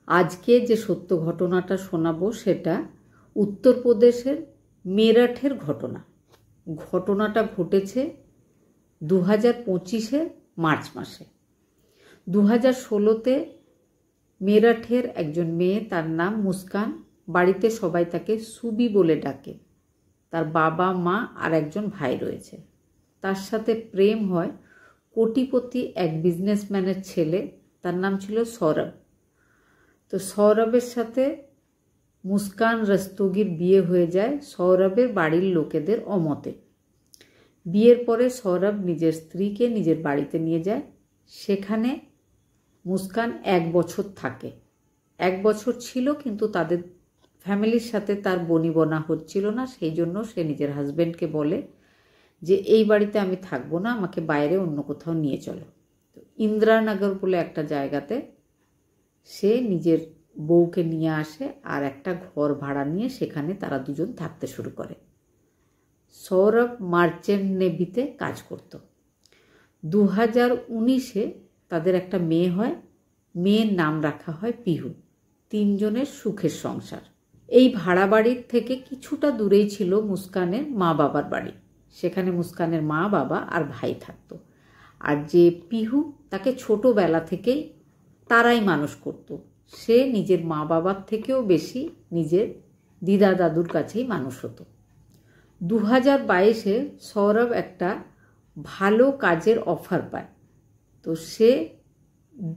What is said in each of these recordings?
আজকে যে সত্য ঘটনাটা শোনাবো সেটা উত্তরপ্রদেশের মেরঠের ঘটনা। ঘটনাটা ঘটেছে 2025-এর মার্চ মাসে। 2016-তে মেরঠের একজন মেয়ে, তার নাম মুস্কান, বাড়িতে সবাই তাকে সুবি বলে ডাকে। তার বাবা মা আর একজন ভাই রয়েছে। তার সাথে প্রেম হয় কোটিপতি এক বিজনেসম্যানের ছেলে, তার নাম ছিল সৌরভ। তো সৌরভের সাথে মুস্কান রস্তগির বিয়ে হয়ে যায় সৌরভের বাড়ির লোকেদের অমতে। বিয়ের পরে সৌরভ নিজের স্ত্রীকে নিজের বাড়িতে নিয়ে যায়। সেখানে মুস্কান 1 বছর থাকে। 1 বছর ছিল, কিন্তু তাদের ফ্যামিলির সাথে তার বনিবনা হচ্ছিল না। সেই জন্য সে নিজের হাজব্যান্ডকে বলে যে এই বাড়িতে আমি থাকবো না, আমাকে বাইরে অন্য কোথাও নিয়ে চলো। তো ইন্দ্রানগর বলে একটা জায়গাতে সে নিজের বউকে নিয়ে আসে আর একটা ঘর ভাড়া নিয়ে সেখানে তারা দুজন থাকতে শুরু করে। সৌরভ মার্চেন্ট নেভিতে কাজ করত। 2019-এ তাদের একটা মেয়ে হয়। মেয়ের নাম রাখা হয় পিহু। 3 জনের সুখের সংসার। এই ভাড়া বাড়ির থেকে কিছুটা দূরেই ছিল মুস্কানের মা বাবার বাড়ি। সেখানে মুস্কানের মা বাবা আর ভাই থাকতো। আর যে পিহু, তাকে ছোটোবেলা থেকেই তারাই মানুষ করত। সে নিজের মা বাবার থেকেও বেশি নিজের দিদা দাদুর কাছেই মানুষ হতো। 2022-এ সৌরভ একটা ভালো কাজের অফার পায়। তো সে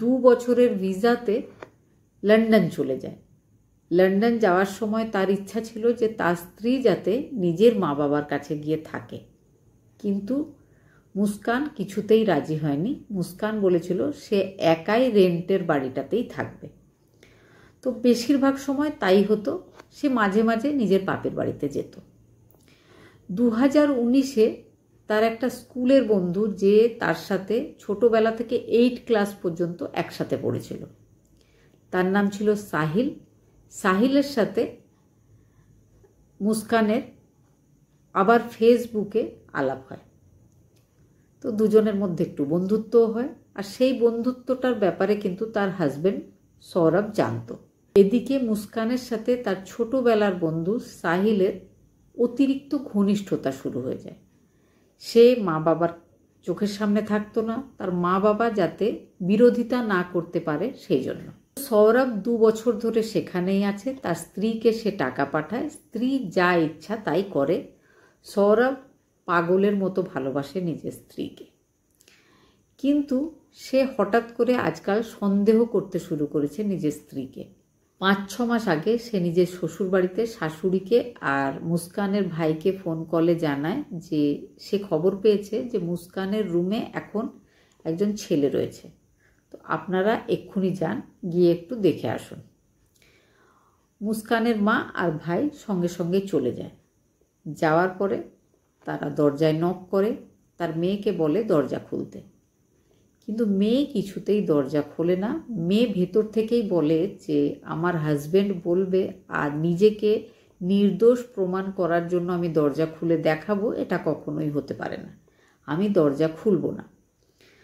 2 বছরের ভিসাতে লন্ডন চলে যায়। লন্ডন যাওয়ার সময় তার ইচ্ছা ছিল যে তার স্ত্রী যাতে নিজের মা বাবার কাছে গিয়ে থাকে, কিন্তু মুস্কান কিছুতেই রাজি হয়নি। মুস্কান বলেছিল সে একাই রেন্টের বাড়িটাতেই থাকবে। তো বেশিরভাগ সময় তাই হতো। সে মাঝে মাঝে নিজের বাপের বাড়িতে যেত। 2019-এ তার একটা স্কুলের বন্ধু, যে তার সাথে ছোটোবেলা থেকে 8 ক্লাস পর্যন্ত একসাথে পড়েছিল, তার নাম ছিল সাহিল। সাহিলের সাথে মুস্কানের আবার ফেসবুকে আলাপ হয়। তো দুজনের মধ্যে একটু বন্ধুত্বও হয়। আর সেই বন্ধুত্বটার ব্যাপারে কিন্তু তার হাজব্যান্ড সৌরভ জানত। এদিকে মুস্কানের সাথে তার ছোটোবেলার বন্ধু সাহিলের অতিরিক্ত ঘনিষ্ঠতা শুরু হয়ে যায়। সে মা বাবার চোখের সামনে থাকতো না, তার মা বাবা যাতে বিরোধিতা না করতে পারে সেই জন্য। সৌরভ 2 বছর ধরে সেখানেই আছে। তার স্ত্রীকে সে টাকা পাঠায়, স্ত্রী যা ইচ্ছা তাই করে। সৌরভ পাগলের মতো ভালোবাসে নিজের স্ত্রীকে। কিন্তু সে হঠাৎ করে আজকাল সন্দেহ করতে শুরু করেছে নিজের স্ত্রীকে। 5-6 মাস আগে সে নিজের শ্বশুরবাড়িতে শাশুড়িকে আর মুস্কানের ভাইকে ফোন কলে জানায় যে সে খবর পেয়েছে যে মুস্কানের রুমে এখন একজন ছেলে রয়েছে। তো আপনারা এক্ষুনি যান, গিয়ে একটু দেখে আসুন। মুস্কানের মা আর ভাই সঙ্গে সঙ্গে চলে যায়। যাওয়ার পরে তারা দরজায় নক করে, তার মেয়েকে বলে দরজা খুলতে। কিন্তু মেয়ে কিছুতেই দরজা খোলে না। মেয়ে ভেতর থেকেই বলে যে আমার হাজব্যান্ড বলবে আর নিজেকে নির্দোষ প্রমাণ করার জন্য আমি দরজা খুলে দেখাবো, এটা কখনোই হতে পারে না, আমি দরজা খুলব না।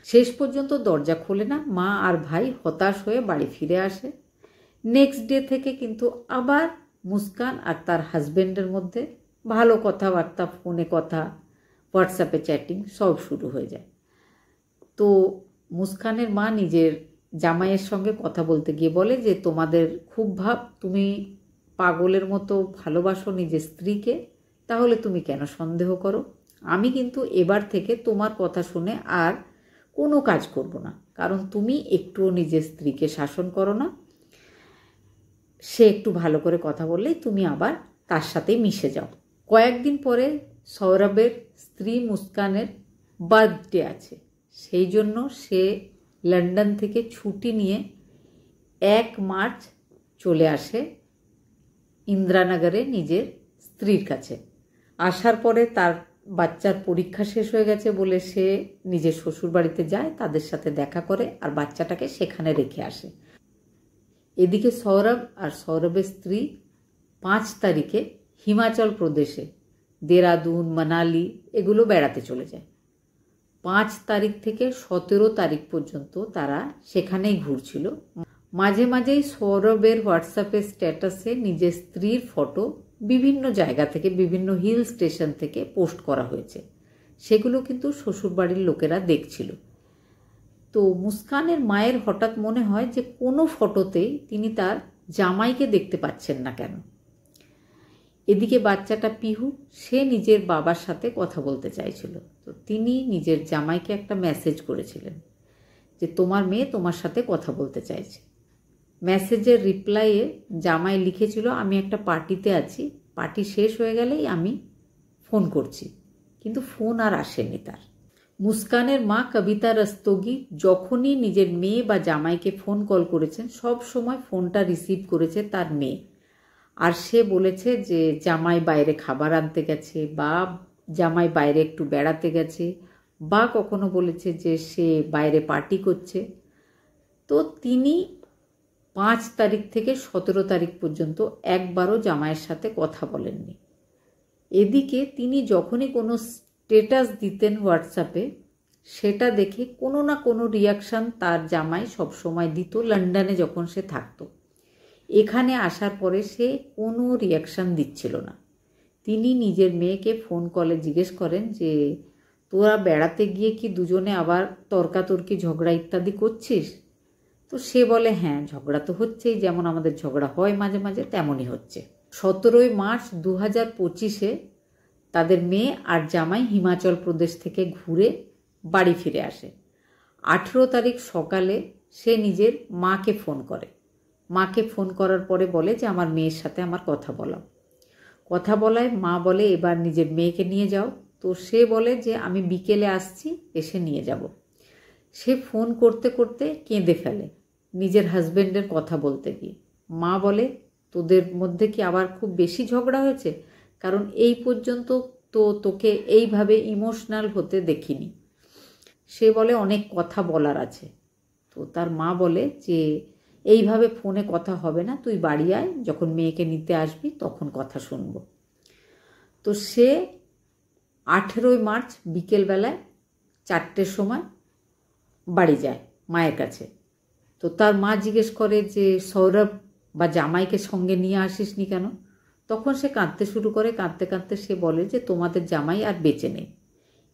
শেষ পর্যন্ত দরজা খোলে না। মা আর ভাই হতাশ হয়ে বাড়ি ফিরে আসে। নেক্সট ডে থেকে কিন্তু আবার মুস্কান আর তার হাজব্যান্ডের মধ্যে ভালো কথাবার্তা, ফোনে কথা, হোয়াটসঅ্যাপে চ্যাটিং সব শুরু হয়ে যায়। তো মুস্কানের মা নিজের জামাইয়ের সঙ্গে কথা বলতে গিয়ে বলে যে তোমাদের খুব ভাব, তুমি পাগলের মতো ভালোবাসো নিজের স্ত্রীকে, তাহলে তুমি কেন সন্দেহ করো? আমি কিন্তু এবার থেকে তোমার কথা শুনে আর কোনো কাজ করব না, কারণ তুমি একটুও নিজের স্ত্রীকে শাসন করো না। সে একটু ভালো করে কথা বললেই তুমি আবার তার সাথেই মিশে যাও। কয়েকদিন পরে সৌরভের স্ত্রী মুস্কানের বার্থডে আছে। সেই জন্য সে লন্ডন থেকে ছুটি নিয়ে 1 মার্চ চলে আসে ইন্দ্রানগরে নিজের স্ত্রীর কাছে। আসার পরে তার বাচ্চার পরীক্ষা শেষ হয়ে গেছে বলে সে নিজের শ্বশুরবাড়িতে যায়, তাদের সাথে দেখা করে আর বাচ্চাটাকে সেখানে রেখে আসে। এদিকে সৌরভ আর সৌরভের স্ত্রী 5 তারিখে হিমাচল প্রদেশে দেরাদুন, মানালি এগুলো বেড়াতে চলে যায়। 5 তারিখ থেকে 17 তারিখ পর্যন্ত তারা সেখানেই ঘুরছিল। মাঝে মাঝেই সৌরভের হোয়াটসঅ্যাপে স্ট্যাটাসে নিজের স্ত্রীর ফটো বিভিন্ন জায়গা থেকে, বিভিন্ন হিল স্টেশন থেকে পোস্ট করা হয়েছে। সেগুলো কিন্তু শ্বশুরবাড়ির লোকেরা দেখছিল। তো মুস্কানের মায়ের হঠাৎ মনে হয় যে কোনো ফটোতেই তিনি তার জামাইকে দেখতে পাচ্ছেন না কেন। এদিকে বাচ্চাটা পিহু, সে নিজের বাবার সাথে কথা বলতে চাইছিল। তো তিনি নিজের জামাইকে একটা মেসেজ করেছিলেন যে তোমার মেয়ে তোমার সাথে কথা বলতে চাইছে। মেসেজের রিপ্লাইয়ে জামাই লিখেছিল, আমি একটা পার্টিতে আছি, পার্টি শেষ হয়ে গেলেই আমি ফোন করছি। কিন্তু ফোন আর আসেনি তার। মুস্কানের মা কবিতা রস্তোগি যখনই নিজের মেয়ে বা জামাইকে ফোন কল করেছেন, সব সময় ফোনটা রিসিভ করেছে তার মেয়ে। আর সে বলেছে যে জামাই বাইরে খাবার আনতে গেছে, বা জামাই বাইরে একটু বেড়াতে গেছে, বা কখনো বলেছে যে সে বাইরে পার্টি করছে। তো তিনি 5 তারিখ থেকে 17 তারিখ পর্যন্ত একবারও জামাইয়ের সাথে কথা বলেননি। এদিকে তিনি যখনই কোনো স্টেটাস দিতেন হোয়াটসঅ্যাপে, সেটা দেখে কোনো না কোনো রিয়াকশান তার জামাই সবসময় দিত। লন্ডনে যখন সে থাকতো, এখানে আসার পরে সে কোনো রিয়াকশান দিচ্ছিল না। তিনি নিজের মেয়েকে ফোন কলে জিজ্ঞেস করেন যে তোরা বেড়াতে গিয়ে কি দুজনে আবার তর্কাতর্কি ঝগড়া ইত্যাদি করছিস? তো সে বলে হ্যাঁ, ঝগড়া তো হচ্ছেই, যেমন আমাদের ঝগড়া হয় মাঝে মাঝে তেমনই হচ্ছে। 17 মার্চ 2025 তাদের মেয়ে আর জামাই হিমাচল প্রদেশ থেকে ঘুরে বাড়ি ফিরে আসে। 18 তারিখ সকালে সে নিজের মাকে ফোন করে। মাকে ফোন করার পরে বলে যে আমার মেয়ের সাথে আমার কথা বলায় মা বলে এবার নিজের মেয়েকে নিয়ে যাও। তো সে বলে যে আমি বিকেলে আসছি, এসে নিয়ে যাব। সে ফোন করতে করতে কেঁদে ফেলে নিজের হাজবেন্ডের কথা বলতে গিয়ে। মা বলে তোদের মধ্যে কি আবার খুব বেশি ঝগড়া হয়েছে? কারণ এই পর্যন্ত তো তোকে এইভাবে ইমোশনাল হতে দেখিনি। সে বলে অনেক কথা বলার আছে। তো তার মা বলে যে এইভাবে ফোনে কথা হবে না, তুই বাড়ি আয়, যখন মেয়েকে নিতে আসবি তখন কথা শুনবো। তো সে 18 মার্চ বিকেলবেলায় 4টের সময় বাড়ি যায় মায়ের কাছে। তো তার মা জিজ্ঞেস করে যে সৌরভ বা জামাইকে সঙ্গে নিয়ে আসিসনি কেন? তখন সে কাঁদতে শুরু করে। কাঁদতে কাঁদতে সে বলে যে তোমাদের জামাই আর বেঁচে নেই।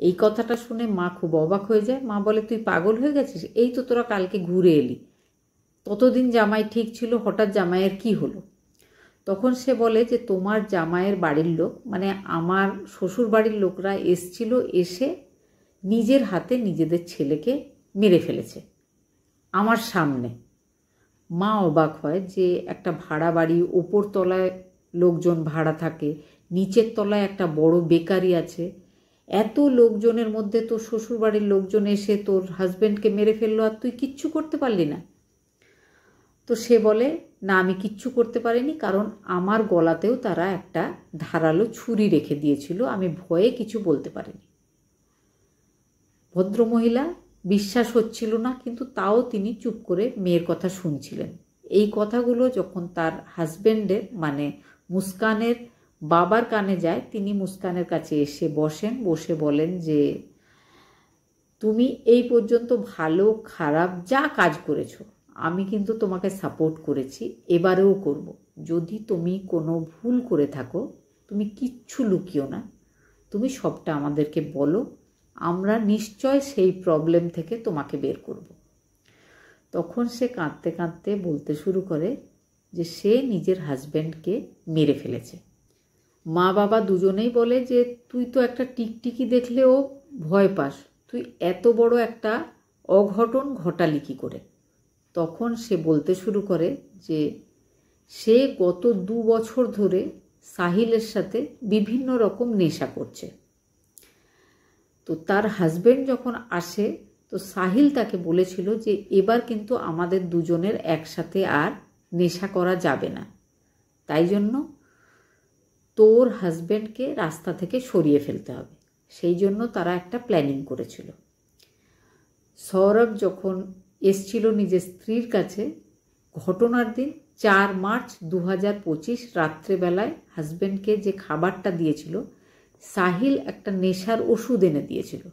এই কথাটা শুনে মা খুব অবাক হয়ে যায়। মা বলে তুই পাগল হয়ে গেছিস? এই তো তোরা কালকে ঘুরে এলি, ততদিন জামাই ঠিক ছিল, হঠাৎ জামাইয়ের কি হলো? তখন সে বলে যে তোমার জামাইয়ের বাড়ির লোক, মানে আমার শ্বশুর বাড়ির লোকরা এসছিল, এসে নিজের হাতে নিজেদের ছেলেকে মেরে ফেলেছে আমার সামনে। মা অবাক হয় যে একটা ভাড়া বাড়ি, ওপর তলায় লোকজন ভাড়া থাকে, নিচের তলায় একটা বড় বেকারি আছে, এত লোকজনের মধ্যে তোর শ্বশুরবাড়ির লোকজন এসে তোর হাজব্যান্ডকে মেরে ফেললো আর তুই কিচ্ছু করতে পারলি না? তো সে বলে না, আমি কিচ্ছু করতে পারিনি, কারণ আমার গলাতেও তারা একটা ধারালো ছুরি রেখে দিয়েছিল, আমি ভয়ে কিছু বলতে পারিনি। ভদ্রমহিলা বিশ্বাস হচ্ছিল না, কিন্তু তাও তিনি চুপ করে মেয়ের কথা শুনছিলেন। এই কথাগুলো যখন তার হাজব্যান্ডের মানে মুস্কানের বাবার কানে যায়, তিনি মুস্কানের কাছে এসে বসেন, বসে বলেন যে তুমি এই পর্যন্ত ভালো খারাপ যা কাজ করেছো আমি কিন্তু তোমাকে সাপোর্ট করেছি, এবারেও করব। যদি তুমি কোনো ভুল করে থাকো তুমি কিচ্ছু লুকিও না, তুমি সবটা আমাদেরকে বলো, আমরা নিশ্চয় সেই প্রবলেম থেকে তোমাকে বের করব। তখন সে কাঁদতে কাঁদতে বলতে শুরু করে যে সে নিজের হাজব্যান্ডকে মেরে ফেলেছে। মা বাবা দুজনেই বলে যে তুই তো একটা টিকটিকি দেখলেও ভয় পাস, তুই এত বড় একটা অঘটন ঘটালি কী করে? তখন সে বলতে শুরু করে যে সে গত 2 বছর ধরে সাহিলের সাথে বিভিন্ন রকম নেশা করছে। তো তার হাজব্যান্ড যখন আসে, তো সাহিল তাকে বলেছিল যে এবার কিন্তু আমাদের দুজনের একসাথে আর নেশা করা যাবে না, তাই জন্য তোর হাজব্যান্ডকে রাস্তা থেকে সরিয়ে ফেলতে হবে। সেই জন্য তারা একটা প্ল্যানিং করেছিল। সৌরভ যখন এসছিল নিজের স্ত্রীর কাছে, ঘটনার দিন 4 মার্চ 2025 রাত্রেবেলায় হাজব্যান্ডকে যে খাবারটা দিয়েছিল, সাহিল একটা নেশার ওষুধ এনে দিয়েছিল।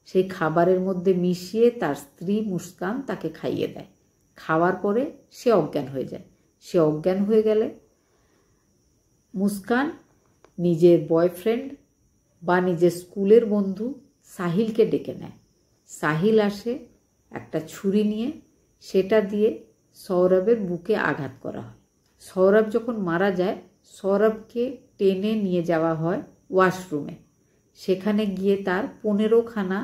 সেই খাবারের মধ্যে মিশিয়ে তার স্ত্রী মুস্কান তাকে খাইয়ে দেয়। খাওয়ার পরে সে অজ্ঞান হয়ে যায়। সে অজ্ঞান হয়ে গেলে মুস্কান নিজের বয়ফ্রেন্ড বা নিজের স্কুলের বন্ধু সাহিলকে ডেকে নেয়। সাহিল আসে একটা ছুরি নিয়ে, সেটা দিয়ে সৌরভের বুকে আঘাত করা হয়। সৌরভ যখন মারা যায়, সৌরভকে টেনে নিয়ে যাওয়া হয় ওয়াশরুমে। সেখানে গিয়ে তার 15খানা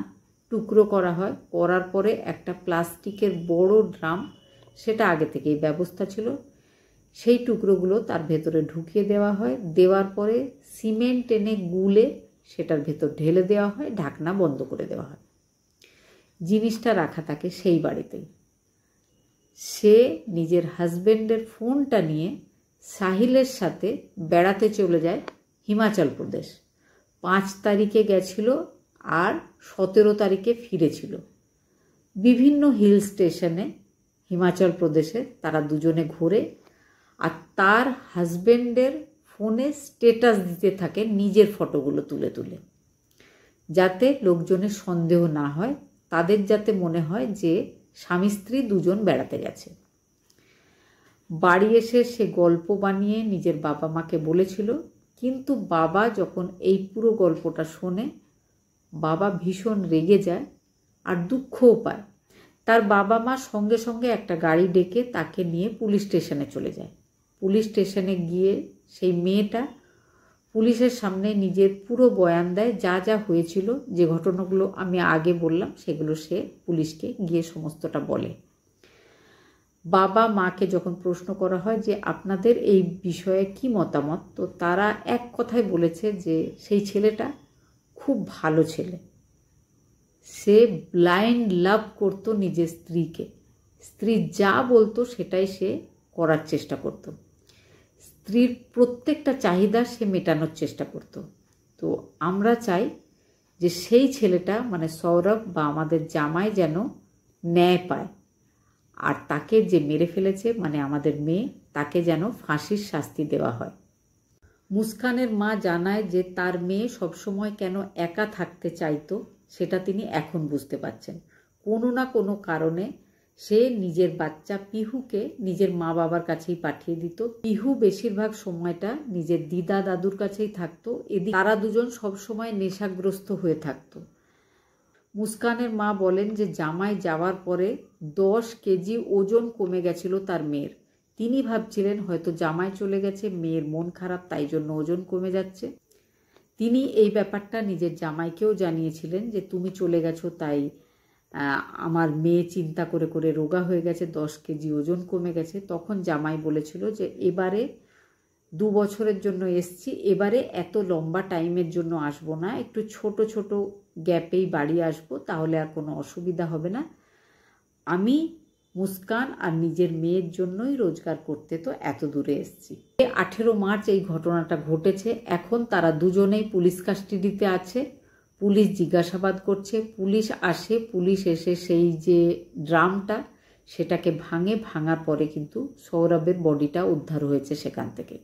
টুকরো করা হয়। করার পরে একটা প্লাস্টিকের বড় ড্রাম, সেটা আগে থেকেই ব্যবস্থা ছিল, সেই টুকরোগুলো তার ভেতরে ঢুকিয়ে দেওয়া হয়। দেওয়ার পরে সিমেন্ট এনে গুলে সেটার ভেতর ঢেলে দেওয়া হয়, ঢাকনা বন্ধ করে দেওয়া হয়। জিনিসটা রাখা থাকে সেই বাড়িতেই। সে নিজের হাজব্যান্ডের ফোনটা নিয়ে সাহিলের সাথে বেড়াতে চলে যায় হিমাচল প্রদেশ। 5 তারিখে গেছিল আর 17 তারিখে ফিরেছিল। বিভিন্ন হিল স্টেশনে হিমাচল প্রদেশে তারা দুজনে ঘোরে, আর তার হাজব্যান্ডের ফোনে স্ট্যাটাস দিতে থাকে নিজের ফটোগুলো তুলে তুলে, যাতে লোকজনের সন্দেহ না হয়, তাদের যাতে মনে হয় যে স্বামী স্ত্রী দুজন বেড়াতে গেছে। বাড়ি এসে সে গল্প বানিয়ে নিজের বাবা মাকে বলেছিল, কিন্তু বাবা যখন এই পুরো গল্পটা শোনে, বাবা ভীষণ রেগে যায় আর দুঃখও পায়। তার বাবা মা সঙ্গে সঙ্গে একটা গাড়ি ডেকে তাকে নিয়ে পুলিশ স্টেশনে চলে যায়। পুলিশ স্টেশনে গিয়ে সেই মেয়েটা পুলিশের সামনে নিজের পুরো বয়ান দেয়, যা যা হয়েছিল, যে ঘটনাগুলো আমি আগে বললাম সেগুলো সে পুলিশকে গিয়ে সমস্তটা বলে। বাবা মাকে যখন প্রশ্ন করা হয় যে আপনাদের এই বিষয়ে কি মতামত, তো তারা এক কথায় বলেছে যে সেই ছেলেটা খুব ভালো ছেলে। সে ব্লাইন্ড লাভ করতো নিজের স্ত্রীকে। স্ত্রী যা বলতো সেটাই সে করার চেষ্টা করত। স্ত্রীর প্রত্যেকটা চাহিদা সে মেটানোর চেষ্টা করত। তো আমরা চাই যে সেই ছেলেটা মানে সৌরভ বা আমাদের জামাই যেন ন্যায় পায়, আর তাকে যে মেরে ফেলেছে মানে আমাদের মেয়ে, তাকে যেন ফাঁসির শাস্তি দেওয়া হয়। মুস্কানের মা জানায় যে তার মেয়ে সবসময় কেন একা থাকতে চাইতো সেটা তিনি এখন বুঝতে পারছেন। কোনো না কোনো কারণে সে নিজের বাচ্চা পিহুকে নিজের মা বাবার কাছেই পাঠিয়ে দিত। পিহু বেশিরভাগ সময়টা নিজের দিদা দাদুর কাছেই থাকতো। এদিকে তারা দুজন সবসময় নেশাগ্রস্ত হয়ে থাকতো। মুস্কানের মা বলেন যে জামাই যাওয়ার পরে 10 কেজি ওজন কমে গেছিল তার মেয়ের। তিনি ভাবছিলেন হয়তো জামাই চলে গেছে, মেয়ের মন খারাপ, তাই জন্য ওজন কমে যাচ্ছে। তিনি এই ব্যাপারটা নিজের জামাইকেও জানিয়েছিলেন যে তুমি চলে গেছো, তাই আমার মেয়ে চিন্তা করে করে রোগা হয়ে গেছে, 10 কেজি ওজন কমে গেছে। তখন জামাই বলেছিল যে এবারে 2 বছরের জন্য এসছি, এবারে এত লম্বা টাইমের জন্য আসবো না, একটু ছোট ছোট গ্যাপেই বাড়ি আসবো, তাহলে আর কোনো অসুবিধা হবে না। আমি মুস্কান আর নিজের মেয়ের জন্যই রোজগার করতে তো এত দূরে এসছি। 18 মার্চ এই ঘটনাটা ঘটেছে। এখন তারা দুজনেই পুলিশ কাস্টাডিতে আছে। পুলিশ জিজ্ঞাসাবাদ করছে। পুলিশ আসে, পুলিশ এসে সেই যে ড্রামটা সেটাকে ভাঙার পরে কিন্তু সৌরভের বডিটা উদ্ধার হয়েছে সেখান থেকে।